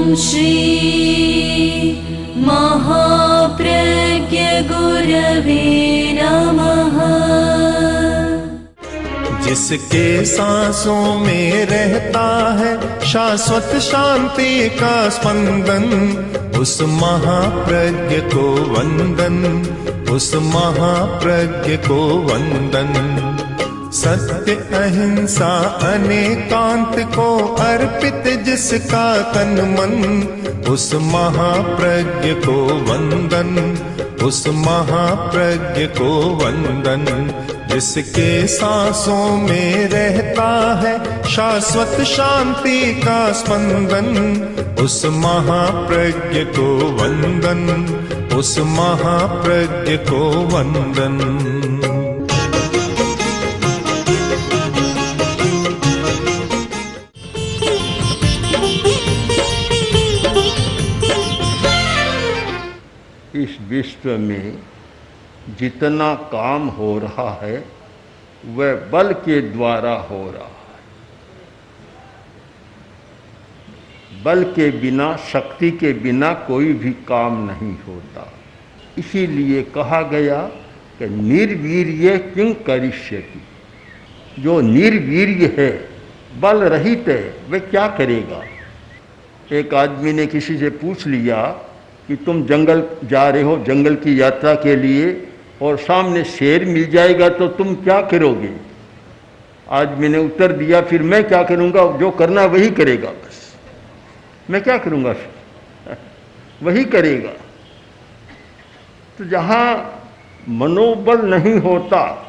श्री महाप्रज्ञ गुरवे नमः। जिसके सांसों में रहता है शाश्वत शांति का स्पंदन, उस महाप्रज्ञ को वंदन, उस महाप्रज्ञ को वंदन। सत्य अहिंसा अनेकांत को अर्पित जिसका तन मन, उस महाप्रज्ञ को वंदन, उस महाप्रज्ञ को वंदन। जिसके सांसों में रहता है शाश्वत शांति का स्पंदन, उस महाप्रज्ञ को वंदन, उस महाप्रज्ञ को वंदन। इस विश्व में जितना काम हो रहा है वह बल के द्वारा हो रहा है। बल के बिना, शक्ति के बिना कोई भी काम नहीं होता। इसीलिए कहा गया कि निर्वीर्य किं करिष्यति। जो निर्वीर्य है, बल रहित है, वह क्या करेगा। एक आदमी ने किसी से पूछ लिया कि तुम जंगल जा रहे हो, जंगल की यात्रा के लिए, और सामने शेर मिल जाएगा तो तुम क्या करोगे। आदमी ने उत्तर दिया, फिर मैं क्या करूँगा, जो करना वही करेगा, बस मैं क्या करूँगा, फिर वही करेगा। तो जहाँ मनोबल नहीं होता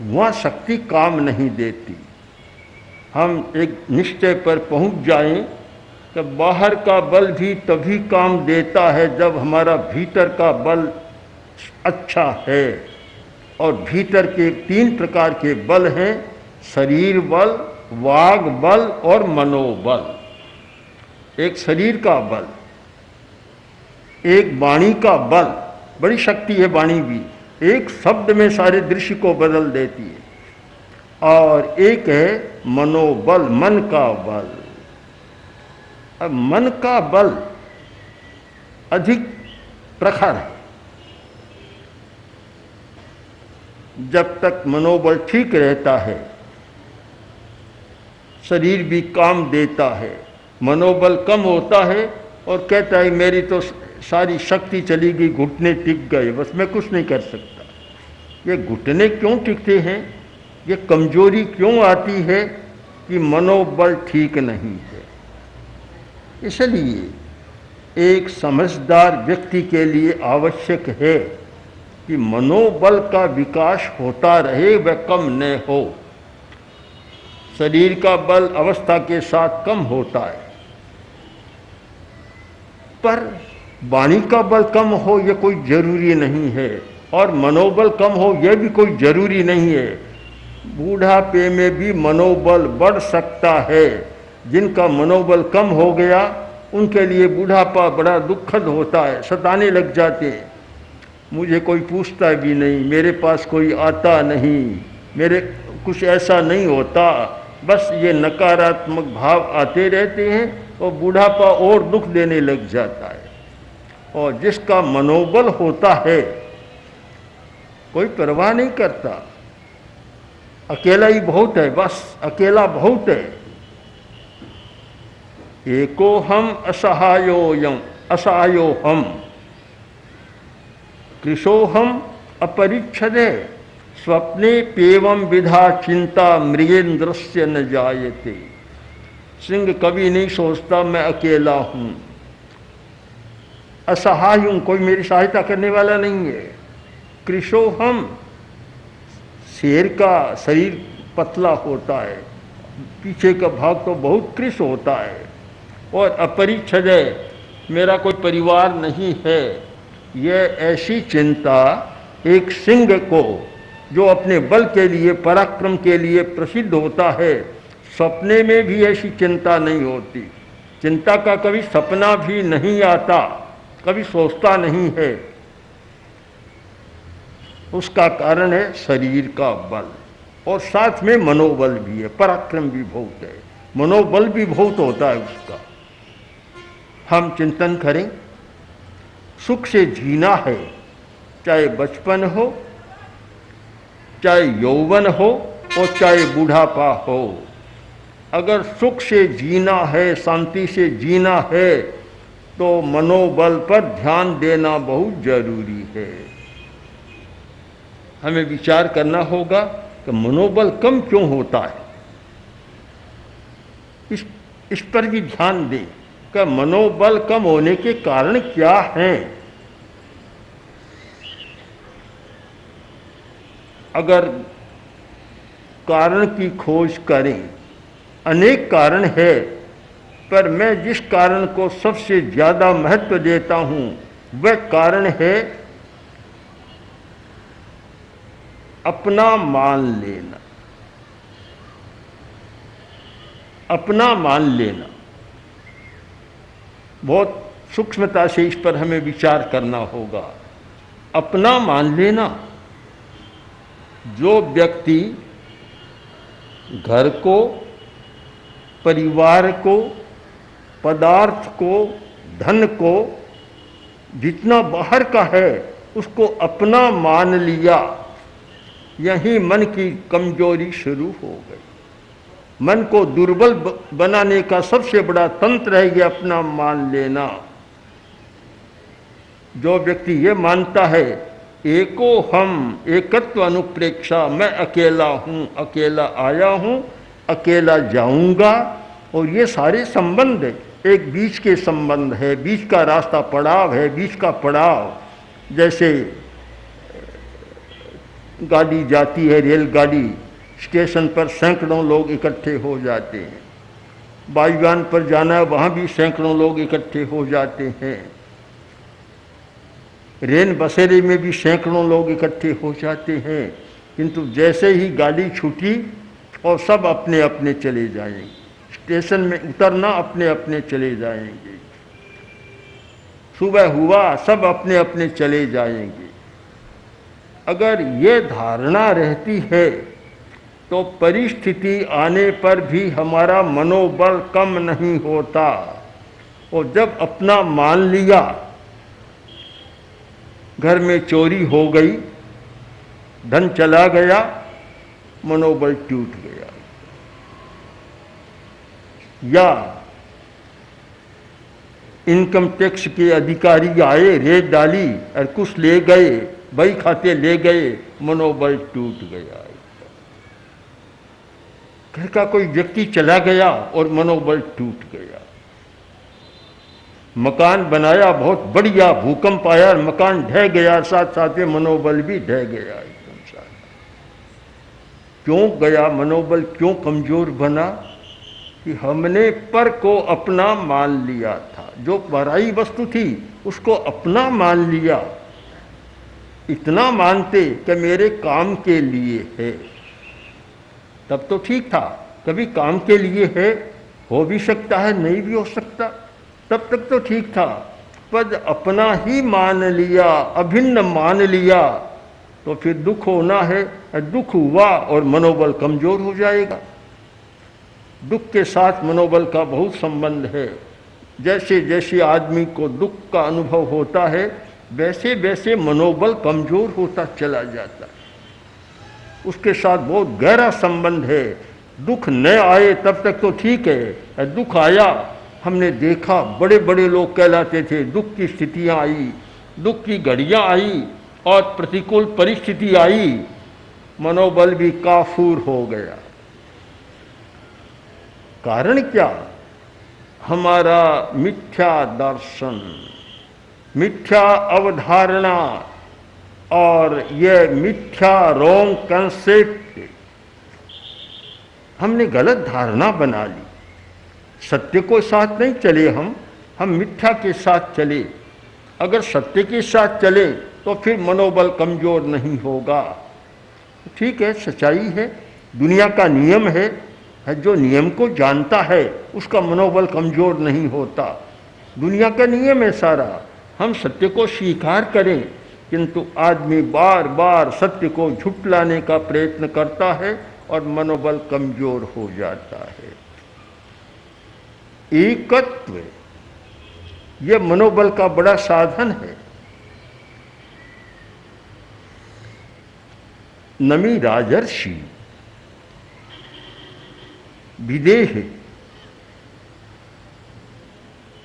वहाँ शक्ति काम नहीं देती। हम एक निश्चय पर पहुँच जाएं कि बाहर का बल भी तभी काम देता है जब हमारा भीतर का बल अच्छा है। और भीतर के 3 प्रकार के बल हैं, शरीर बल, वाग बल और मनोबल। एक शरीर का बल, एक वाणी का बल, बड़ी शक्ति है वाणी भी, एक शब्द में सारे दृश्य को बदल देती है। और एक है मनोबल, मन का बल। अब मन का बल अधिक प्रखर है। जब तक मनोबल ठीक रहता है शरीर भी काम देता है। मनोबल कम होता है और कहता है मेरी तो सारी शक्ति चली गई, घुटने टिक गए, बस मैं कुछ नहीं कर सकता। ये घुटने क्यों टिकते हैं, ये कमजोरी क्यों आती है कि मनोबल ठीक नहीं है। इसलिए एक समझदार व्यक्ति के लिए आवश्यक है कि मनोबल का विकास होता रहे, वह कम न हो। शरीर का बल अवस्था के साथ कम होता है, पर वाणी का बल कम हो यह कोई जरूरी नहीं है, और मनोबल कम हो यह भी कोई जरूरी नहीं है। बूढ़ापे में भी मनोबल बढ़ सकता है। जिनका मनोबल कम हो गया उनके लिए बूढ़ापा बड़ा दुखद होता है, सताने लग जाते हैं। मुझे कोई पूछता भी नहीं, मेरे पास कोई आता नहीं, मेरे कुछ ऐसा नहीं होता, बस ये नकारात्मक भाव आते रहते हैं और बूढ़ापा और दुख देने लग जाता है। और जिसका मनोबल होता है कोई परवाह नहीं करता, अकेला ही बहुत है, बस अकेला बहुत है। एको हम असहायोयम असहायोहम कृशोहम अपरिच्छदे स्वप्ने पेवम विधा चिंता मृगेन्द्रस्य न जायते। सिंह कभी नहीं सोचता मैं अकेला हूँ, असहाय हूँ, कोई मेरी सहायता करने वाला नहीं है। कृशोहम, शेर का शरीर पतला होता है, पीछे का भाग तो बहुत कृश होता है। और अपरिच्छदे, मेरा कोई परिवार नहीं है। यह ऐसी चिंता एक सिंह को, जो अपने बल के लिए, पराक्रम के लिए प्रसिद्ध होता है, सपने में भी ऐसी चिंता नहीं होती। चिंता का कभी सपना भी नहीं आता, कभी सोचता नहीं है। उसका कारण है शरीर का बल, और साथ में मनोबल भी है, पराक्रम भी बहुत है, मनोबल भी बहुत होता है उसका। हम चिंतन करें, सुख से जीना है, चाहे बचपन हो, चाहे यौवन हो और चाहे बूढ़ापा हो। अगर सुख से जीना है, शांति से जीना है, तो मनोबल पर ध्यान देना बहुत जरूरी है। हमें विचार करना होगा कि मनोबल कम क्यों होता है। इस पर भी ध्यान दें कि मनोबल कम होने के कारण क्या हैं। अगर कारण की खोज करें, अनेक कारण है, पर मैं जिस कारण को सबसे ज़्यादा महत्व देता हूँ वह कारण है अपना मान लेना। अपना मान लेना, बहुत सूक्ष्मता से इस पर हमें विचार करना होगा। अपना मान लेना, जो व्यक्ति घर को, परिवार को, पदार्थ को, धन को, जितना बाहर का है उसको अपना मान लिया, यही मन की कमजोरी शुरू हो गई। मन को दुर्बल बनाने का सबसे बड़ा तंत्र है ये अपना मान लेना। जो व्यक्ति ये मानता है एको हम, एकत्व अनुप्रेक्षा, मैं अकेला हूँ, अकेला आया हूँ, अकेला जाऊँगा, और ये सारे संबंध एक बीच के संबंध है, बीच का रास्ता पड़ाव है, बीच का पड़ाव। जैसे गाड़ी जाती है, रेलगाड़ी, स्टेशन पर सैकड़ों लोग इकट्ठे हो जाते हैं। वायुयान पर जाना है, वहाँ भी सैकड़ों लोग इकट्ठे हो जाते हैं। रेल बसेरे में भी सैकड़ों लोग इकट्ठे हो जाते हैं, किंतु जैसे ही गाड़ी छूटी और सब अपने अपने चले जाएंगे। स्टेशन में उतरना, अपने अपने चले जाएंगे। सुबह हुआ, सब अपने अपने चले जाएंगे। अगर ये धारणा रहती है तो परिस्थिति आने पर भी हमारा मनोबल कम नहीं होता। और जब अपना मान लिया, घर में चोरी हो गई, धन चला गया, मनोबल टूट गया। या इनकम टैक्स के अधिकारी आए, रेड डाली और कुछ ले गए, बही खाते ले गए, मनोबल टूट गया। घर का कोई व्यक्ति चला गया और मनोबल टूट गया। मकान बनाया बहुत बढ़िया, भूकंप आया, मकान ढह गया, साथ साथ मनोबल भी ढह गया एकदम सारा। क्यों गया मनोबल, क्यों कमजोर बना? कि हमने पर को अपना मान लिया था। जो पराई वस्तु थी उसको अपना मान लिया। इतना मानते कि मेरे काम के लिए है, तब तो ठीक था। कभी काम के लिए है, हो भी सकता है, नहीं भी हो सकता, तब तक तो ठीक था। पर अपना ही मान लिया, अभिन्न मान लिया, तो फिर दुख होना है। दुख हुआ और मनोबल कमजोर हो जाएगा। दुख के साथ मनोबल का बहुत संबंध है। जैसे जैसे आदमी को दुख का अनुभव होता है, वैसे वैसे मनोबल कमजोर होता चला जाता है। उसके साथ बहुत गहरा संबंध है। दुख न आए तब तक तो ठीक है, दुख आया, हमने देखा बड़े बड़े लोग कहलाते थे, दुख की स्थितियां आई, दुख की घड़ियां आई और प्रतिकूल परिस्थिति आई, मनोबल भी काफूर हो गया। कारण क्या? हमारा मिथ्या दर्शन, मिथ्या अवधारणा और यह मिथ्या रॉन्ग कंसेप्ट, हमने गलत धारणा बना ली। सत्य को साथ नहीं चले हम मिथ्या के साथ चले। अगर सत्य के साथ चले तो फिर मनोबल कमजोर नहीं होगा। ठीक है, सच्चाई है, दुनिया का नियम है। जो नियम को जानता है उसका मनोबल कमजोर नहीं होता। दुनिया का नियम है सारा। हम सत्य को स्वीकार करें, किंतु आदमी बार बार सत्य को झुठलाने का प्रयत्न करता है और मनोबल कमजोर हो जाता है। एकत्व, ये मनोबल का बड़ा साधन है। नमी राजर्षि विदेह,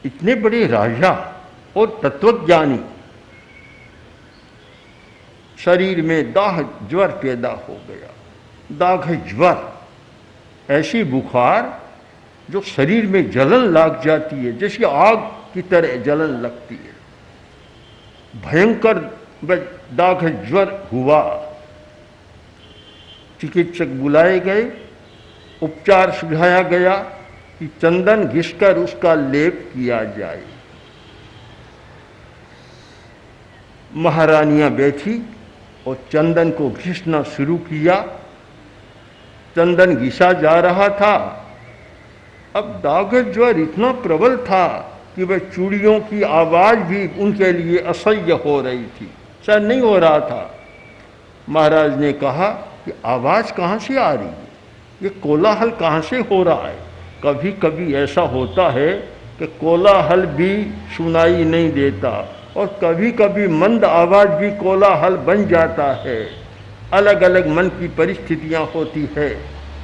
इतने बड़े राजा और तत्वज्ञानी, शरीर में दाह ज्वर पैदा हो गया। दाग है ज्वर, ऐसी बुखार जो शरीर में जलन लग जाती है, जैसे आग की तरह जलन लगती है। भयंकर दाग है ज्वर हुआ। चिकित्सक बुलाए गए, उपचार सुझाया गया कि चंदन घिसकर उसका लेप किया जाए। महारानियां बैठी और चंदन को घिसना शुरू किया। चंदन घिसा जा रहा था। अब दाग ज्वर इतना प्रबल था कि वह चूड़ियों की आवाज़ भी उनके लिए असह्य हो रही थी, शायद नहीं हो रहा था। महाराज ने कहा कि आवाज़ कहाँ से आ रही है, ये कोलाहल कहाँ से हो रहा है। कभी कभी ऐसा होता है कि कोलाहल भी सुनाई नहीं देता और कभी कभी मंद आवाज़ भी कोलाहल बन जाता है। अलग अलग मन की परिस्थितियाँ होती है।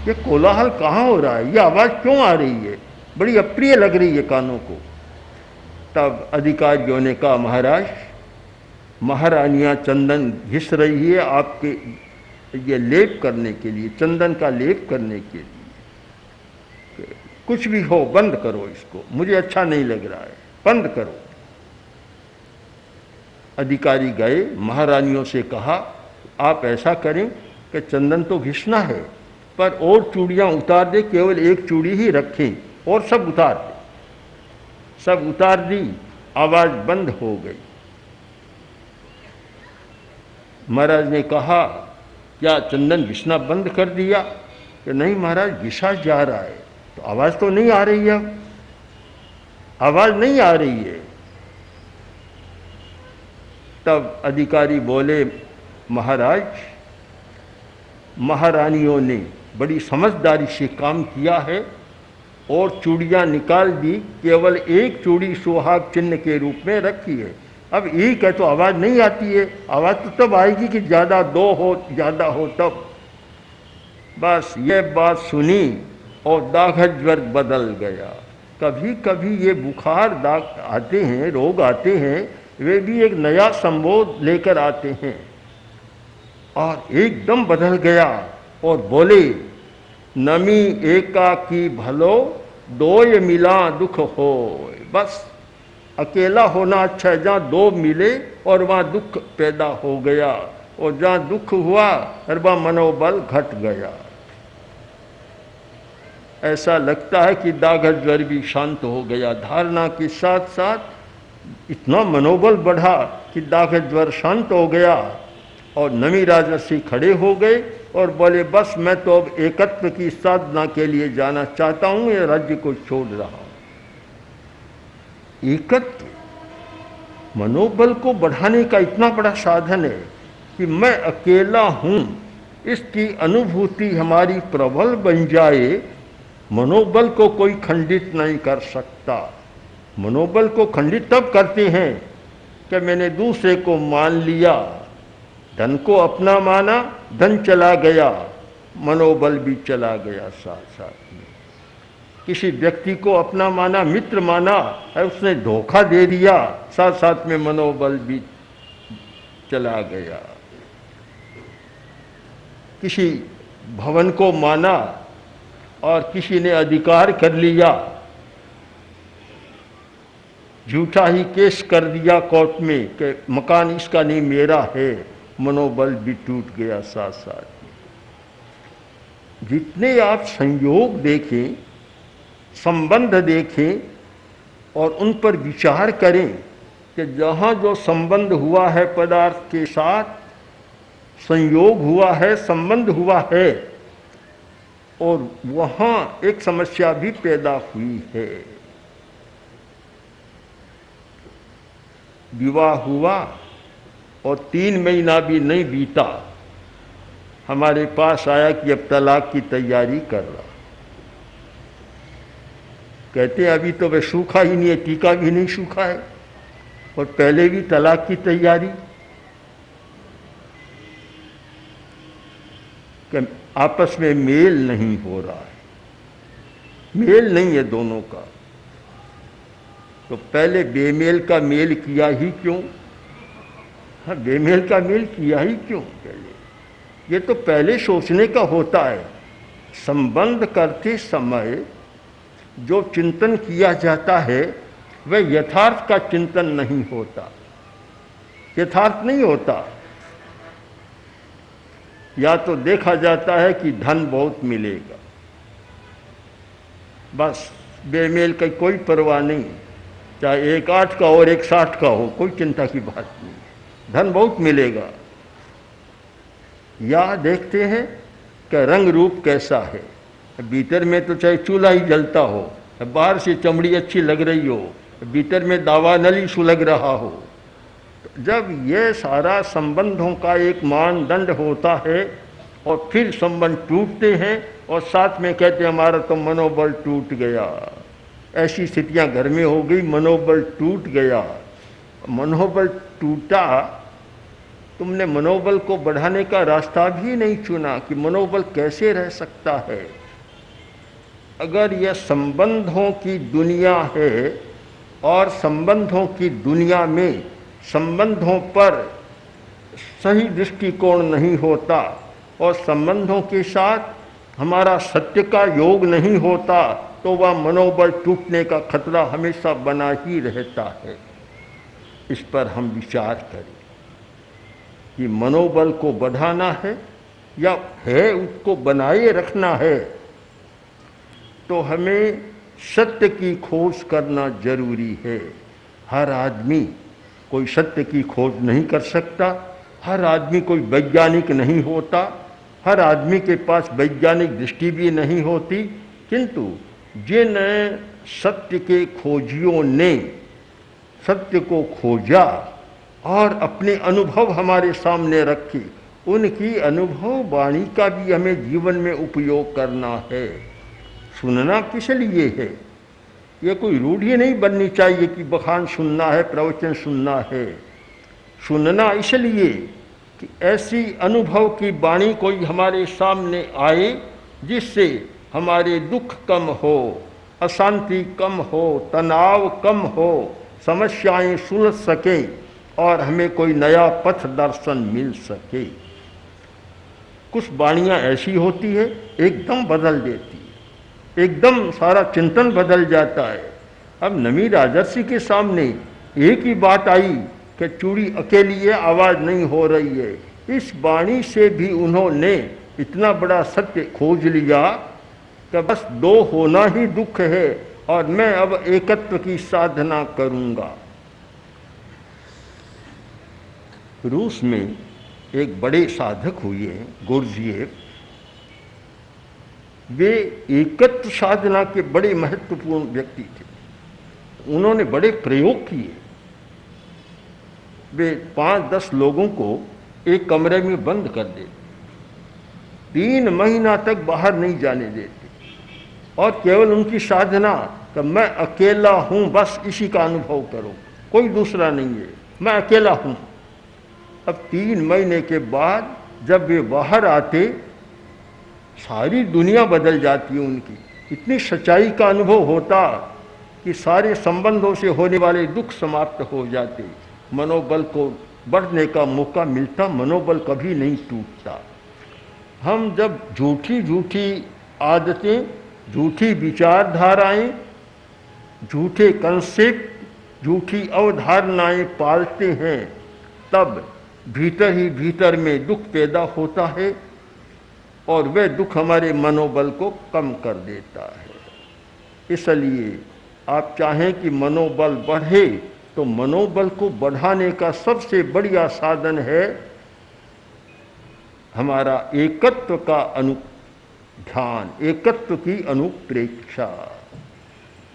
ये कोलाहल कहाँ हो रहा है, ये आवाज़ क्यों आ रही है, बड़ी अप्रिय लग रही है कानों को। तब अधिकारियों ने कहा, महाराज, महारानियाँ चंदन घिस रही है आपके ये लेप करने के लिए, चंदन का लेप करने के लिए। कुछ भी हो बंद करो इसको, मुझे अच्छा नहीं लग रहा है, बंद करो। अधिकारी गए, महारानियों से कहा आप ऐसा करें कि चंदन तो घिसना है पर और चूड़ियाँ उतार दे, केवल एक चूड़ी ही रखें और सब उतार दे। सब उतार दी, आवाज़ बंद हो गई। महाराज ने कहा क्या चंदन घिसना बंद कर दिया? कि नहीं महाराज, घिसा जा रहा है। तो आवाज़ तो नहीं आ रही है, आवाज़ नहीं आ रही है। तब अधिकारी बोले, महाराज, महारानियों ने बड़ी समझदारी से काम किया है और चूड़ियाँ निकाल दी, केवल एक चूड़ी सुहाग चिन्ह के रूप में रखी है। अब एक है तो आवाज़ नहीं आती है, आवाज़ तो तब आएगी कि ज़्यादा दो हो, ज़्यादा हो तब। बस ये बात सुनी और दाग ज्वर बदल गया। कभी कभी ये बुखार दाग आते हैं, रोग आते हैं, वे भी एक नया संबोध लेकर आते हैं। और एकदम बदल गया और बोले, नमी एकाकी भलो, दोय मिला दुख हो। बस अकेला होना अच्छा है, जहाँ दो मिले और वहाँ दुख पैदा हो गया, और जहाँ दुख हुआ वहाँ मनोबल घट गया। ऐसा लगता है कि दाग ज्वर भी शांत हो गया। धारणा के साथ साथ इतना मनोबल बढ़ा कि दाग ज्वर शांत हो गया। और नमी राजर्षि खड़े हो गए और बोले, बस मैं तो अब एकत्व की साधना के लिए जाना चाहता हूँ, ये राज्य को छोड़ रहा हूँ। एकत्व मनोबल को बढ़ाने का इतना बड़ा साधन है कि मैं अकेला हूँ, इसकी अनुभूति हमारी प्रबल बन जाए। मनोबल को कोई खंडित नहीं कर सकता। मनोबल को खंडित तब करते हैं कि मैंने दूसरे को मान लिया, धन को अपना माना, धन चला गया, मनोबल भी चला गया साथ साथ में। किसी व्यक्ति को अपना माना, मित्र माना, उसने धोखा दे दिया, साथ साथ में मनोबल भी चला गया। किसी भवन को माना और किसी ने अधिकार कर लिया, झूठा ही केस कर दिया कोर्ट में कि मकान इसका नहीं मेरा है, मनोबल भी टूट गया साथ साथ में। जितने आप संयोग देखें, संबंध देखें और उन पर विचार करें कि जहाँ जो संबंध हुआ है पदार्थ के साथ, संयोग हुआ है, संबंध हुआ है, और वहाँ एक समस्या भी पैदा हुई है। विवाह हुआ और 3 महीना भी नहीं बीता, हमारे पास आया कि अब तलाक की तैयारी कर रहा। कहते हैं अभी तो वह सूखा ही नहीं है, टीका भी नहीं सूखा है, और पहले भी तलाक की तैयारी। कि आपस में मेल नहीं हो रहा है, मेल नहीं है दोनों का, तो पहले बेमेल का मेल किया ही क्यों? हाँ, बेमेल का मेल किया ही क्यों पहले? ये तो पहले सोचने का होता है। संबंध करते समय जो चिंतन किया जाता है वह यथार्थ का चिंतन नहीं होता, यथार्थ नहीं होता। या तो देखा जाता है कि धन बहुत मिलेगा, बस बेमेल की कोई परवाह नहीं, चाहे 1 8 का और 1 60 का हो, कोई चिंता की बात नहीं, धन बहुत मिलेगा। या देखते हैं कि रंग रूप कैसा है, भीतर में तो चाहे चूल्हा ही जलता हो, बाहर से चमड़ी अच्छी लग रही हो, भीतर में दावा नली सुलग रहा हो। जब ये सारा संबंधों का एक मानदंड होता है और फिर संबंध टूटते हैं और साथ में कहते हैं हमारा तो मनोबल टूट गया, ऐसी स्थितियां घर में हो गई, मनोबल टूट गया। मनोबल टूटा, तुमने मनोबल को बढ़ाने का रास्ता भी नहीं चुना कि मनोबल कैसे रह सकता है। अगर यह संबंधों की दुनिया है और संबंधों की दुनिया में संबंधों पर सही दृष्टिकोण नहीं होता और संबंधों के साथ हमारा सत्य का योग नहीं होता, तो वह मनोबल टूटने का खतरा हमेशा बना ही रहता है। इस पर हम विचार करें कि मनोबल को बढ़ाना है या है उसको बनाए रखना है, तो हमें सत्य की खोज करना जरूरी है। हर आदमी कोई सत्य की खोज नहीं कर सकता, हर आदमी कोई वैज्ञानिक नहीं होता, हर आदमी के पास वैज्ञानिक दृष्टि भी नहीं होती, किंतु जिन सत्य के खोजियों ने सत्य को खोजा और अपने अनुभव हमारे सामने रखे, उनकी अनुभव वाणी का भी हमें जीवन में उपयोग करना है। सुनना किस लिए है? ये कोई रूढ़ी नहीं बननी चाहिए कि बखान सुनना है, प्रवचन सुनना है। सुनना इसलिए कि ऐसी अनुभव की वाणी कोई हमारे सामने आए जिससे हमारे दुख कम हो, अशांति कम हो, तनाव कम हो, समस्याएं सुलझ सके और हमें कोई नया पथ दर्शन मिल सके। कुछ वाणियाँ ऐसी होती है एकदम बदल देती है, एकदम सारा चिंतन बदल जाता है। अब नमी राजर्षि के सामने एक ही बात आई कि चूड़ी अकेली है, आवाज़ नहीं हो रही है। इस वाणी से भी उन्होंने इतना बड़ा सत्य खोज लिया कि बस दो होना ही दुख है और मैं अब एकत्व की साधना करूँगा। रूस में एक बड़े साधक हुए गुरजिएव, वे एकत्व साधना के बड़े महत्वपूर्ण व्यक्ति थे। उन्होंने बड़े प्रयोग किए। वे 5-10 लोगों को एक कमरे में बंद कर देते, 3 महीना तक बाहर नहीं जाने देते और केवल उनकी साधना कि मैं अकेला हूँ, बस इसी का अनुभव करो, कोई दूसरा नहीं है, मैं अकेला हूँ। अब 3 महीने के बाद जब वे बाहर आते, सारी दुनिया बदल जाती उनकी। इतनी सच्चाई का अनुभव होता कि सारे संबंधों से होने वाले दुख समाप्त हो जाते, मनोबल को बढ़ने का मौका मिलता, मनोबल कभी नहीं टूटता। हम जब झूठी झूठी आदतें, झूठी विचारधाराएं, झूठे कंसेप्ट, झूठी अवधारणाएं पालते हैं, तब भीतर ही भीतर में दुख पैदा होता है और वह दुख हमारे मनोबल को कम कर देता है। इसलिए आप चाहें कि मनोबल बढ़े तो मनोबल को बढ़ाने का सबसे बढ़िया साधन है हमारा एकत्व का ध्यान, एकत्व की अनुप्रेक्षा।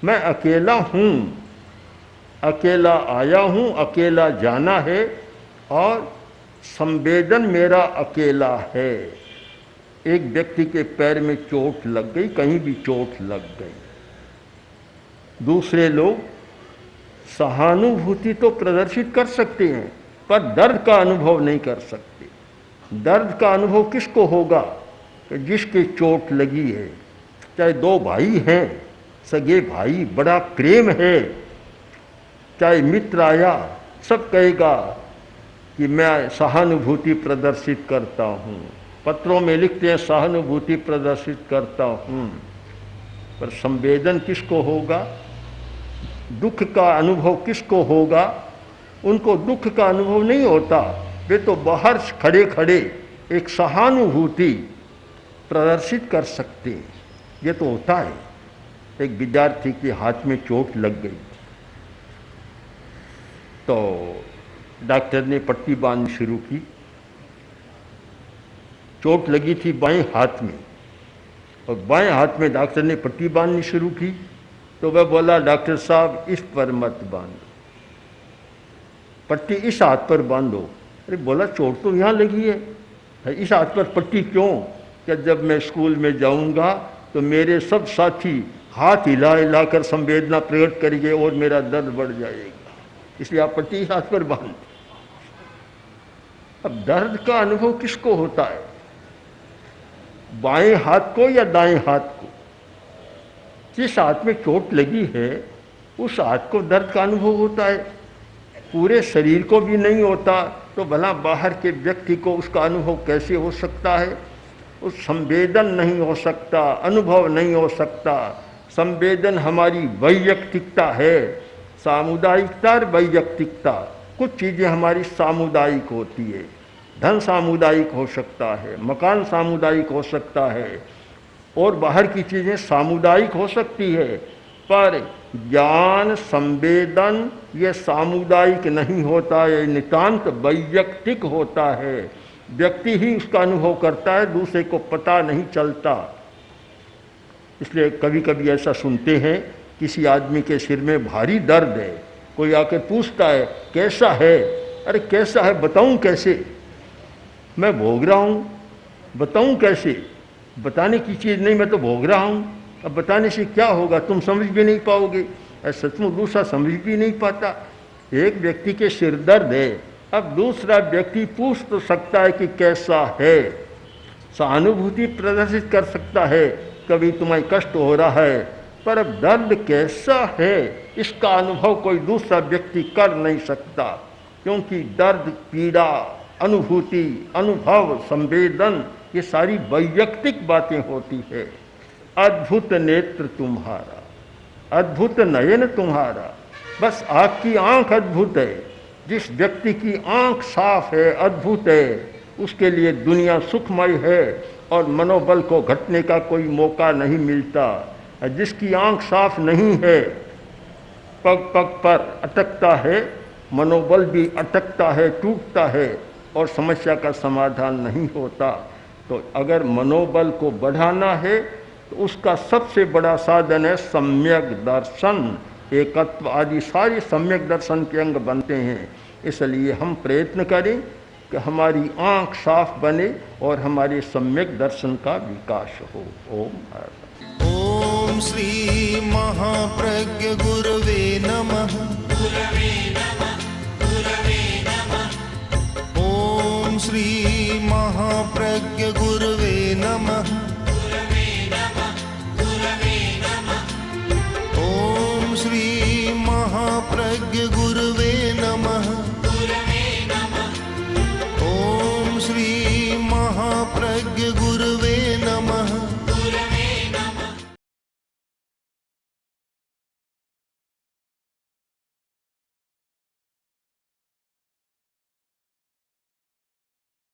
मैं अकेला हूँ, अकेला आया हूँ, अकेला जाना है और संवेदन मेरा अकेला है। एक व्यक्ति के पैर में चोट लग गई, कहीं भी चोट लग गई, दूसरे लोग सहानुभूति तो प्रदर्शित कर सकते हैं पर दर्द का अनुभव नहीं कर सकते। दर्द का अनुभव किसको होगा कि जिसके चोट लगी है। चाहे दो भाई हैं, सगे भाई, बड़ा प्रेम है, चाहे मित्र आया, सब कहेगा कि मैं सहानुभूति प्रदर्शित करता हूँ। पत्रों में लिखते हैं सहानुभूति प्रदर्शित करता हूँ, पर संवेदन किसको होगा, दुख का अनुभव किसको होगा। उनको दुख का अनुभव नहीं होता, वे तो बाहर खड़े खड़े एक सहानुभूति प्रदर्शित कर सकते हैं। ये तो होता है। एक विद्यार्थी के हाथ में चोट लग गई तो डॉक्टर ने पट्टी बांधनी शुरू की। चोट लगी थी बाएं हाथ में और बाएं हाथ में डॉक्टर ने पट्टी बांधनी शुरू की तो वह बोला, डॉक्टर साहब इस पर मत बांधो, पट्टी इस हाथ पर बांधो। अरे बोला, चोट तो यहाँ लगी है, इस हाथ पर पट्टी क्यों? कि जब मैं स्कूल में जाऊँगा तो मेरे सब साथी हाथ हिला हिला कर संवेदना प्रकट करेंगे और मेरा दर्द बढ़ जाएगा, इसलिए आप पट्टी इस हाथ पर बांध। अब दर्द का अनुभव किसको होता है, बाएं हाथ को या दाएं हाथ को? जिस हाथ में चोट लगी है उस हाथ को दर्द का अनुभव होता है, पूरे शरीर को भी नहीं होता तो भला बाहर के व्यक्ति को उसका अनुभव कैसे हो सकता है? उस संवेदन नहीं हो सकता, अनुभव नहीं हो सकता। संवेदन हमारी वैयक्तिकता है, सामुदायिकता और वैयक्तिकता। कुछ चीज़ें हमारी सामुदायिक होती है, धन सामुदायिक हो सकता है, मकान सामुदायिक हो सकता है और बाहर की चीज़ें सामुदायिक हो सकती है, पर ज्ञान संवेदन ये सामुदायिक नहीं होता, ये नितांत वैयक्तिक होता है। व्यक्ति ही उसका अनुभव करता है, दूसरे को पता नहीं चलता। इसलिए कभी कभी ऐसा सुनते हैं, किसी आदमी के सिर में भारी दर्द है, कोई आकर पूछता है कैसा है? अरे कैसा है बताऊं कैसे? मैं भोग रहा हूँ, बताऊं कैसे? बताने की चीज़ नहीं, मैं तो भोग रहा हूँ। अब बताने से क्या होगा, तुम समझ भी नहीं पाओगे। सचमुच दूसरा समझ भी नहीं पाता। एक व्यक्ति के सिर दर्द है, अब दूसरा व्यक्ति पूछ तो सकता है कि कैसा है, सहानुभूति प्रदर्शित कर सकता है, कभी तुम्हें कष्ट हो रहा है, पर अब दर्द कैसा है इसका अनुभव कोई दूसरा व्यक्ति कर नहीं सकता, क्योंकि दर्द, पीड़ा, अनुभूति, अनुभव, संवेदन ये सारी वैयक्तिक बातें होती है। अद्भुत नेत्र तुम्हारा, अद्भुत नयन तुम्हारा, बस आपकी आंख अद्भुत है। जिस व्यक्ति की आंख साफ है, अद्भुत है, उसके लिए दुनिया सुखमय है और मनोबल को घटने का कोई मौका नहीं मिलता। जिसकी आंख साफ नहीं है, पग पग पर अटकता है, मनोबल भी अटकता है, टूटता है और समस्या का समाधान नहीं होता। तो अगर मनोबल को बढ़ाना है तो उसका सबसे बड़ा साधन है सम्यक दर्शन, एकत्व आदि सारे सम्यक दर्शन के अंग बनते हैं। इसलिए हम प्रयत्न करें कि हमारी आँख साफ बने और हमारे सम्यक दर्शन का विकास हो। ओम ओम श्री महाप्रज्ञ गुरवे नमः। ओम श्री महाप्रज्ञ गुरवे नमः। ओम श्री महाप्रज्ञ गुरवे